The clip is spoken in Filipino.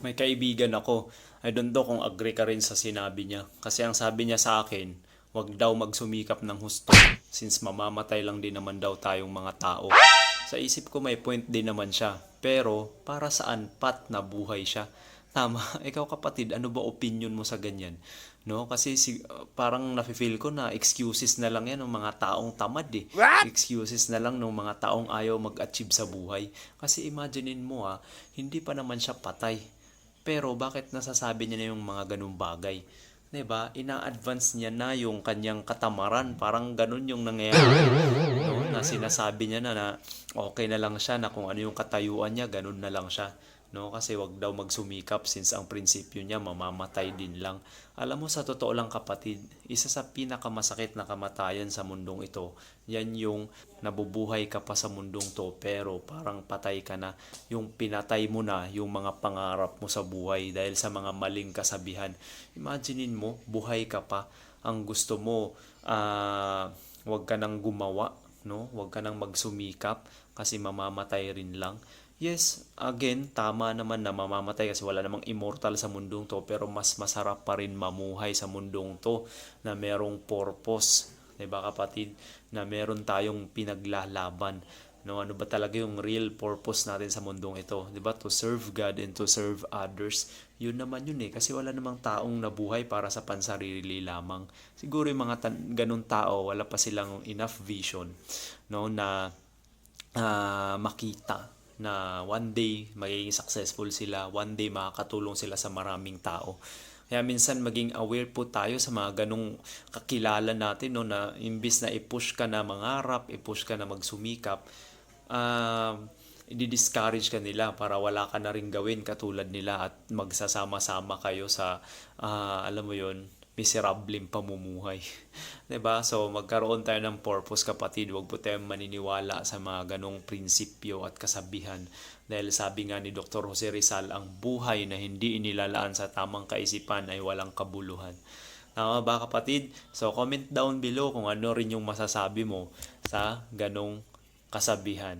May kaibigan ako. I don't know kung agree ka rin sa sinabi niya. Kasi ang sabi niya sa akin, wag daw magsumikap ng husto since mamamatay lang din naman daw tayong mga tao. Sa isip ko may point din naman siya. Pero para saan pat na buhay siya? Tama, ikaw kapatid, ano ba opinion mo sa ganyan? No, kasi parang nafe-feel ko na excuses na lang 'yan ng mga taong tamad eh. Excuses na lang ng mga taong ayaw mag-achieve sa buhay. Kasi imaginein mo hindi pa naman siya patay. Pero bakit nasasabi niya na yung mga ganung bagay? 'Di ba? Ina-advance niya na yung kanyang katamaran. Parang ganun yung nangyayari. No? Na sinasabi niya na okay na lang siya na kung ano yung katayuan niya, ganun na lang siya. No, kasi wag daw magsumikap since ang prinsipyo niya mamamatay din lang. Alam mo sa totoo lang kapatid, isa sa pinakamasakit na kamatayan sa mundong ito, yan yung nabubuhay ka pa sa mundong to pero parang patay ka na. Yung pinatay mo na yung mga pangarap mo sa buhay dahil sa mga maling kasabihan. Imaginein mo, buhay ka pa, ang gusto mo, wag ka nang gumawa, no? Wag ka nang magsumikap kasi mamamatay rin lang. Yes, again, tama naman na mamamatay kasi wala namang immortal sa mundong to pero mas masarap pa rin mamuhay sa mundong to na merong purpose. 'Di ba kapatid? Na meron tayong pinaglalaban. No, ano ba talaga yung real purpose natin sa mundong ito? 'Di ba? To serve God and to serve others. Yun naman yun eh kasi wala namang taong nabuhay para sa pansarili lamang. Siguro yung mga ganun tao, wala pa silang enough vision no na makita na one day magiging successful sila, one day makakatulong sila sa maraming tao. Kaya minsan maging aware po tayo sa mga ganong kakilala natin no, na imbis na i-push ka na mangarap, i-push ka na magsumikap, i-discourage ka nila para wala ka na rin gawin katulad nila at magsasama-sama kayo sa alam mo yon miserableng pamumuhay. 'Di ba? So magkaroon tayo ng purpose kapatid. Huwag po tayong maniniwala sa mga ganong prinsipyo at kasabihan. Dahil sabi nga ni Dr. Jose Rizal, ang buhay na hindi inilalaan sa tamang kaisipan ay walang kabuluhan. Tama ba kapatid? So comment down below kung ano rin yung masasabi mo sa ganong kasabihan.